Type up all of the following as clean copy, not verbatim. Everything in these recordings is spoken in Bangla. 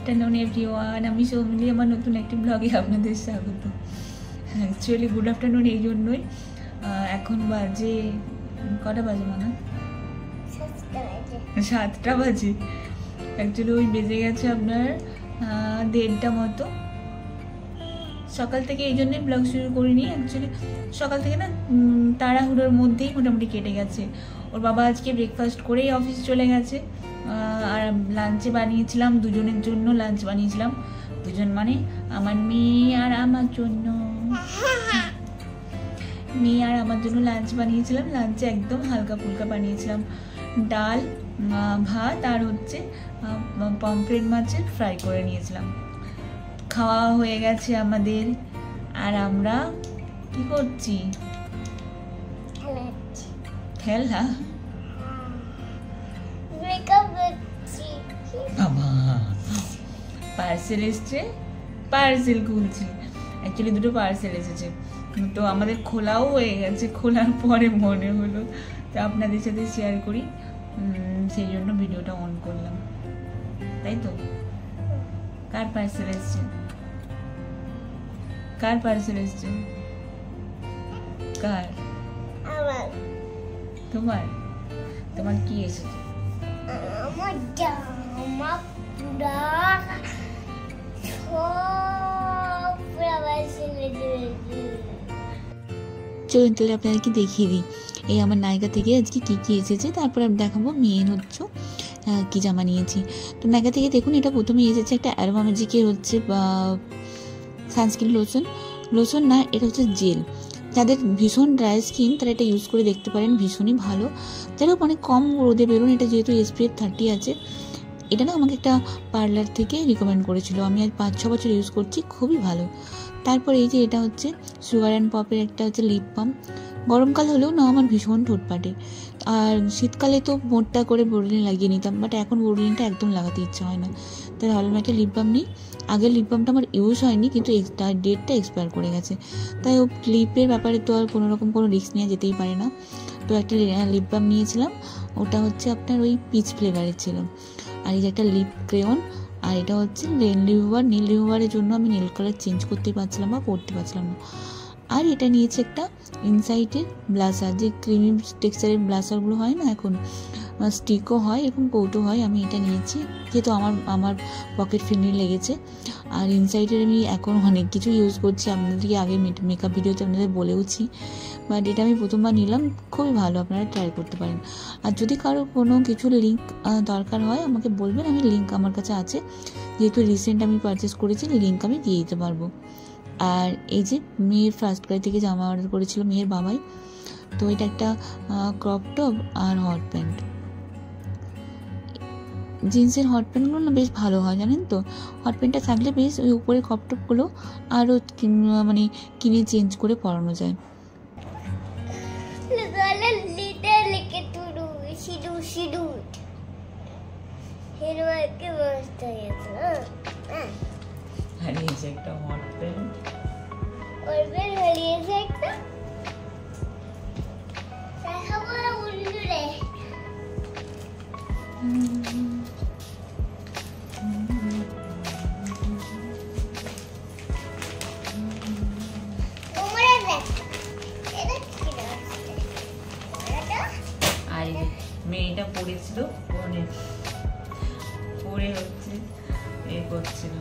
আফটারনুন এভরিওয়ান, আমি সৌমিলি, আমার নতুন একটি ব্লগে আপনাদের স্বাগত। অ্যাকচুয়ালি গুড আফটারনুন এই জন্যই, এখন বাজে কটা বাজে মানে 7টা বাজে। অ্যাকচুয়ালি ওই বেজে গেছে আপনার 1:30টা মতো। সকাল থেকে এই জন্যই ব্লগ শুরু করিনি। অ্যাকচুয়ালি সকাল থেকে না তাড়াহুড়োর মধ্যেই মোটামুটি কেটে গেছে। ওর বাবা আজকে ব্রেকফাস্ট করেই অফিসে চলে গেছে। আর লাঞ্চে বানিয়েছিলাম দুজনের জন্য, লাঞ্চ বানিয়েছিলাম দুজন মানে আমার মেয়ে আর আমার জন্য, লাঞ্চ বানিয়েছিলাম। লাঞ্চে একদম হালকা ফুলকা বানিয়েছিলাম, ডাল, ভাত আর হচ্ছে পমফ্রেট মাছের ফ্রাই করে নিয়েছিলাম। খাওয়া হয়ে গেছে আমাদের, আর আমরা কি করছি? খেলা। বাবা পার্সেল এসছে, পার্সেল খুলছি। অ্যাকচুয়ালি দুটো পার্সেল এসেছে, তো আমাদের খোলাও হয়ে গেছে। খোলার পরে মনে হলো তো আপনাদের সাথে শেয়ার করি, সেই জন্য ভিডিওটা অন করলাম। তাই তো, কার পার্সেল এসছে? কার পার্সেল এসছে? কার? তোমার? তোমার কি এসেছে? চলুন তাহলে আপনাদেরকে দেখিয়ে দিই এই আমার নায়িকা থেকে আজকে কি কি এসেছে, তারপর আমি দেখাবো মেন হচ্ছে কি জামা নিয়েছি। তো নায়িকা থেকে দেখুন, এটা প্রথমে এসেছে একটা অ্যারোমা ম্যাজিকের হচ্ছে সানস্ক্রিন লোশন না, এটা হচ্ছে জেল। যাদের ভীষণ ড্রাই স্কিন তারা এটা ইউজ করে দেখতে পারেন, ভীষণই ভালো। যারা অনেক কম রোদে বেরোন, এটা যেহেতু SPF 30 আছে। এটা না আমাকে একটা পার্লার থেকে রিকমেন্ড করেছিল, আমি আজ 5-6 বছর ইউজ করছি, খুবই ভালো। তারপর এই যে এটা হচ্ছে সুগার অ্যান্ড পপের একটা হচ্ছে লিপ বাম। গরমকাল হলেও না আমার ভীষণ ঠোঁট পাটে, আর শীতকালে তো মোটটা করে বোরলিন লাগিয়ে নিতাম, বাট এখন বোরলিনটা একদম লাগাতে ইচ্ছা হয় না। তাই ভাবলাম একটা লিপ বাম নিই। আগের লিপ বামটা আমার ইউজ হয়নি, কিন্তু ডেটটা এক্সপায়ার করে গেছে, তাই ও লিপের ব্যাপারে তো আর কোনো রিস্ক নেওয়া যেতেই পারে না। তো একটা লিপ বাম নিয়েছিলাম, ওটা হচ্ছে আপনার ওই পিচ ফ্লেভারের ছিল। আর এই যে একটা লিপ ক্রেয়ন, আর এটা হচ্ছে নীল রিমুভারের জন্য আমি নীল কালার চেঞ্জ করতেই পারছিলাম বা পরতে পারছিলাম না। আর এটা নিয়েছে একটা ইনসাইটের ব্লাশার, যে ক্রিমি টেক্সচারের ব্লাশারগুলো হয় না, এখন স্টিকও হয় এবং কৌটো হয়। আমি এটা নিয়েছি যেহেতু আমার পকেট ফ্রেন্ডলি লেগেছে। আর ইনসাইটের আমি এখন অনেক কিছু ইউজ করছি, আপনাদেরকে আগে মেকআপ ভিডিওতে আপনাদের বলেওছি, বাট এটা আমি প্রথমবার নিলাম, খুবই ভালো, আপনারা ট্রাই করতে পারেন। আর যদি কারো কোনো কিছু লিঙ্ক দরকার হয় আমাকে বলবেন, আমি লিঙ্ক আমার কাছে আছে, যেহেতু রিসেন্ট আমি পারচেস করেছি, লিঙ্ক আমি দিয়ে দিতে পারবো। আর এই যে মেয়ের ফার্স্ট ক্রাই থেকে জামা অর্ডার করেছিল মেয়ের বাবাই, তো এটা একটা ক্রপ টপ আর হট প্যান্ট। জিন্সের হট প্যান্টগুলো না বেশ ভালো হয় জানেন তো, হট প্যান্টটা থাকলে বেশ ওই উপরে ক্রপ টপগুলো আরও মানে কিনে চেঞ্জ করে পরানো যায়। হারিয়েছে একটা হট প্যান্ট, হারিয়েছে একটা আর মেয়েটা পড়েছিল, পড়ে হচ্ছে এ করছিল।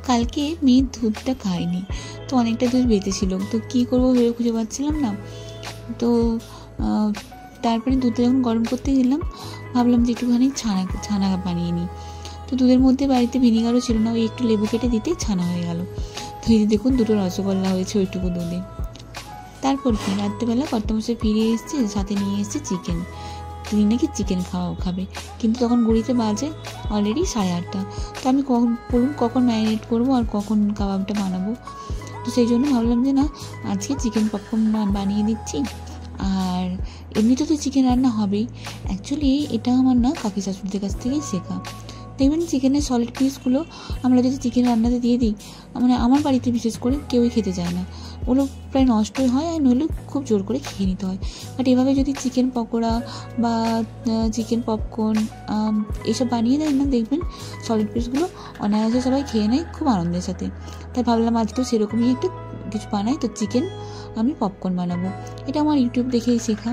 কালকে মেয়ের দুধটা খায়নি, তো অনেকটা দুধ বেঁচেছিল, তো কী করবো ভেবে খুঁজে পাচ্ছিলাম না। তো তারপরে দুধটা যখন গরম করতে গেলাম, ভাবলাম যে একটুখানি ছানা বানিয়ে নিই। তো দুধের মধ্যে বাড়িতে ভিনিগারও ছিল না, ওই একটু লেবু কেটে দিতেই ছানা হয়ে গেল। তো এই দেখুন দুটো রসগোল্লা হয়েছে ওইটুকু দুধে। তারপর কি রাত্রেবেলা কর্তামশাই ফিরে এসছে, সাথে নিয়ে এসছে চিকেন। তিনি নাকি চিকেন খাবে, কিন্তু তখন ঘড়িতে বাজে অলরেডি 8:30। তো আমি কখন ম্যারিনেট করবো আর কখন কাবাবটা বানাবো, তো সেই জন্য ভাবলাম যে না, আজকে চিকেন পপকর্ন বানিয়ে দিচ্ছি। আর এমনিতে তো চিকেন রান্না হবেই, অ্যাকচুয়ালি এটা আমার না কাকি শাশুড়িদের কাছ থেকেই শেখা। দেখবেন চিকেনের সলিড পিসগুলো আমরা যদি চিকেন রান্নাতে দিয়ে দিই, মানে আমার বাড়িতে বিশেষ করে কেউই খেতে চায় না, ওগুলো প্রায় নষ্টই হয়, আর নইলে খুব জোর করে খেয়ে নিতে হয়। বাট এভাবে যদি চিকেন পকোড়া বা চিকেন পপকর্ন এসব বানিয়ে দেয় না, দেখবেন সলিড পিসগুলো অনায়াসে সবাই খেয়ে নেয় খুব আনন্দের সাথে। তাই ভাবলাম আজকেও সেরকমই একটা কিছু বানাই, তো চিকেন আমি পপকর্ন বানাবো। এটা আমার ইউটিউব দেখেই শেখা।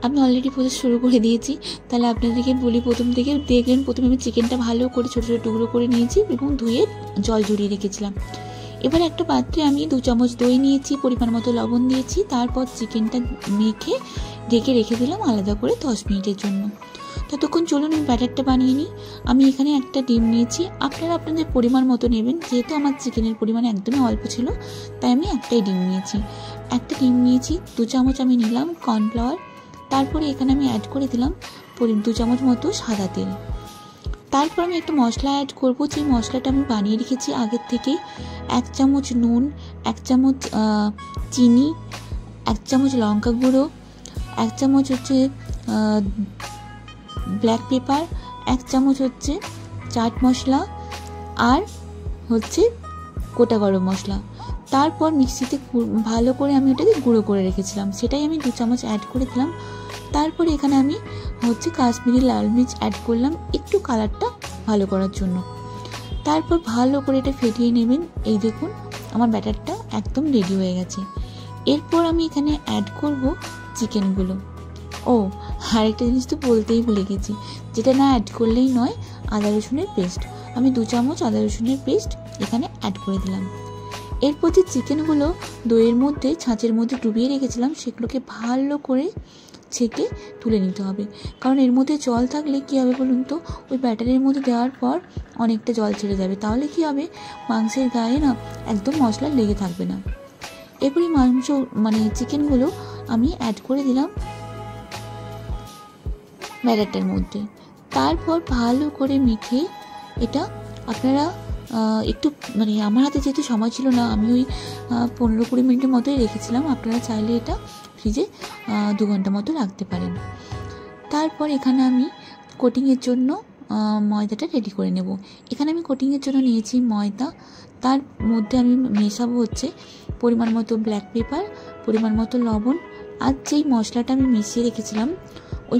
আমি অলরেডি প্রসেস শুরু করে দিয়েছি, তাহলে আপনাদেরকে বলি প্রথম থেকে। দেখলেন প্রথমে আমি চিকেনটা ভালো করে ছোটো ছোটো টুকরো করে নিয়েছি এবং ধুয়ে জল ঝরিয়ে রেখেছিলাম। এবার একটা পাত্রে আমি 2 চামচ দই নিয়েছি, পরিমাণ মতো লবণ দিয়েছি, তারপর চিকেনটা মেখে ঢেকে রেখে দিলাম আলাদা করে 10 মিনিটের জন্য। ততক্ষণ চলুন আমি ব্যাটারটা বানিয়ে নিই। আমি এখানে একটা ডিম নিয়েছি, আপনারা আপনাদের পরিমাণ মতো নেবেন। যেহেতু আমার চিকেনের পরিমাণ একদমই অল্প ছিল, তাই আমি একটাই ডিম নিয়েছি। একটা ডিম নিয়েছি, 2 চামচ আমি নিলাম কর্নফ্লাওয়ার, তারপরে এখানে আমি অ্যাড করে দিলাম 2 চামচ মতো সাদা তেল। তারপর আমি একটা মশলা অ্যাড করবো, যে মশলাটা আমি বানিয়ে রেখেছি আগের থেকে। 1 চামচ নুন, 1 চামচ চিনি, 1 চামচ লঙ্কা গুঁড়ো, 1 চামচ হচ্ছে ব্ল্যাক পেপার, 1 চামচ হচ্ছে চাট মশলা, আর হচ্ছে গোটা গরম মশলা। তারপর মিক্সিতে ভালো করে আমি এটাকে গুঁড়ো করে রেখেছিলাম, সেটাই আমি 2 চামচ অ্যাড করে দিলাম। তারপর এখানে আমি হচ্ছে কাশ্মীরি লাল মির্চ অ্যাড করলাম একটু কালারটা ভালো করার জন্য। তারপর ভালো করে এটা ফেটিয়ে নেবেন। এই দেখুন আমার ব্যাটারটা একদম রেডি হয়ে গেছে। এরপর আমি এখানে অ্যাড করব চিকেনগুলো। ও আরেকটা জিনিস তো বলতেই ভুলে গেছি, যেটা না অ্যাড করলেই নয়, আদা রসুনের পেস্ট। আমি 2 চামচ আদা রসুনের পেস্ট এখানে অ্যাড করে দিলাম। এরপর যে চিকেনগুলো দইয়ের মধ্যে ছাঁচের মধ্যে ডুবিয়ে রেখেছিলাম, সেগুলোকে ভালো করে ছেঁকে তুলে নিতে হবে। কারণ এর মধ্যে জল থাকলে কী হবে বলুন তো, ওই ব্যাটারের মধ্যে দেওয়ার পর অনেকটা জল ছেড়ে যাবে, তাহলে কী হবে মাংসের গায়ে না একদম মশলা লেগে থাকবে না। এরপরে চিকেনগুলো আমি অ্যাড করে দিলাম ব্যাটারটার মধ্যে। তারপর ভালো করে মেখে এটা আপনারা একটু আমার হাতে যেহেতু সময় ছিল না, আমি ওই 15-20 মিনিটের মতোই রেখেছিলাম। আপনারা চাইলে এটা ফ্রিজে 2 ঘন্টা মতো রাখতে পারেন। তারপর এখানে আমি কোটিংয়ের জন্য ময়দাটা রেডি করে নেব। এখানে আমি কোটিংয়ের জন্য নিয়েছি ময়দা, তার মধ্যে আমি মেশাবো হচ্ছে পরিমাণ মতো ব্ল্যাক পেপার, পরিমাণ মতো লবণ, আর যেই মশলাটা আমি মিশিয়ে রেখেছিলাম ওই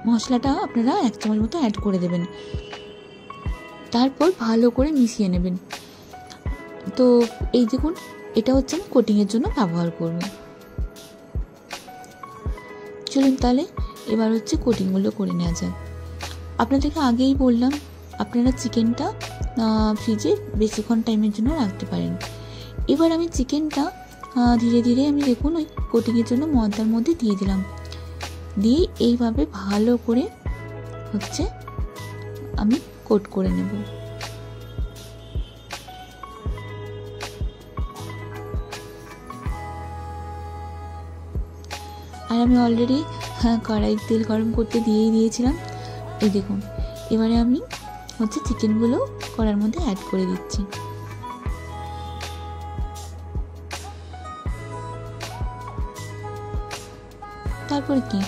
মশলাটা আপনারা 1 চামচ মতো অ্যাড করে দেবেন। তারপর ভালো করে মিশিয়ে নেবেন। তো এই দেখুন, এটা হচ্ছে আমি কোটিংয়ের জন্য ব্যবহার করব। চলুন তাহলে এবার হচ্ছে কোটিংগুলো করে নেওয়া যায়। আপনাদেরকে আগেই বললাম আপনারা চিকেনটা ফ্রিজে বেশিক্ষণ টাইমের জন্য রাখতে পারেন। এবার আমি চিকেনটা ধীরে ধীরে আমি দেখুন ওই কোটিংয়ের জন্য ময়দার মধ্যে দিয়ে দিলাম, দিয়ে এইভাবে ভালো করে হচ্ছে আমি কোট করে নেব। আর আমি অলরেডি কড়াই তেল গরম করতে দিয়েই দিয়েছিলাম। এই দেখুন, এবারে আমি হচ্ছে চিকেনগুলো কড়ার মধ্যে অ্যাড করে দিচ্ছি। তারপর কি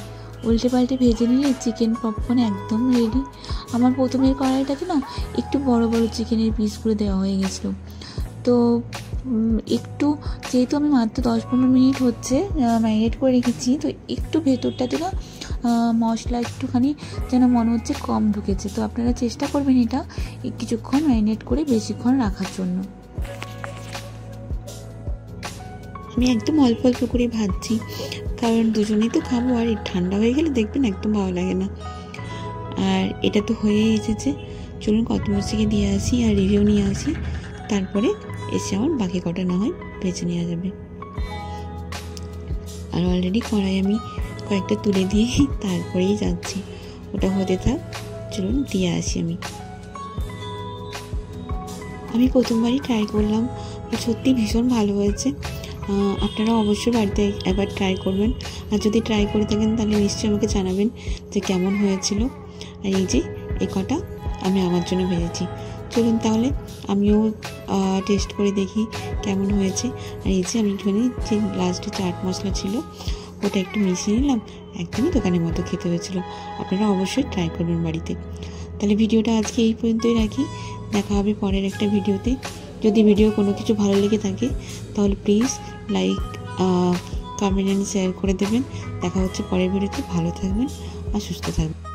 উল্টে পাল্টে ভেজে নিলে চিকেন পপকর্ন একদম রেডি। আমার প্রথমের কড়াইটাতে না একটু বড় বড় চিকেনের পিসগুলো দেওয়া হয়ে গেছিলো, তো একটু যেহেতু আমি মাত্র 10-15 মিনিট হচ্ছে ম্যারিনেট করে রেখেছি, তো একটু ভেতরটাতে না মশলা একটুখানি যেন মনে হচ্ছে কম ঢুকেছে। তো আপনারা চেষ্টা করবেন এটা কিছুক্ষণ ম্যারিনেট করে বেশিক্ষণ রাখার জন্য। আমি একদম অল্প অল্প করে ভাজছি, কারণ দুজনেই তো খাবো, আর ঠান্ডা হয়ে গেলে দেখবেন একদম ভালো লাগে না। আর এটা তো হয়েই এসেছে, চলুন কতমরিচিকে দিয়ে আসি আর রিভিউ নিয়ে আসি, তারপরে এসে আমার বাকি কটা না হয় ভেজে নেওয়া যাবে। আর অলরেডি কড়াই আমি কয়েকটা তুলে দিয়ে তারপরেই যাচ্ছি, ওটা হতে থাক, চলুন দিয়ে আসি। আমি প্রথমবারই ট্রাই করলাম, সত্যি ভীষণ ভালো হয়েছে। আপনারা অবশ্যই বাড়িতে একবার ট্রাই করবেন, আর যদি ট্রাই করে থাকেন তাহলে নিশ্চয়ই আমাকে জানাবেন যে কেমন হয়েছিল। আর এই যে এই কটা আমি আমার জন্য ভেজেছি, চলুন তাহলে আমিও টেস্ট করে দেখি কেমন হয়েছে। আর এই যে আমি একটুখানি যে লাস্টে চাট মশলা ছিল ওটা একটু মিশিয়ে নিলাম, একদমই দোকানের মতো খেতে হয়েছিল। আপনারা অবশ্যই ট্রাই করবেন বাড়িতে। তাহলে ভিডিওটা আজকে এই পর্যন্তই রাখি, দেখা হবে পরের একটা ভিডিওতে। যদি ভিডিও কোনো কিছু ভালো লেগে থাকে তাহলে please like, comment and share করে দেবেন। দেখা হচ্ছে পরের ভিডিওতে। ভালো থাকবেন আর সুস্থ থাকবেন।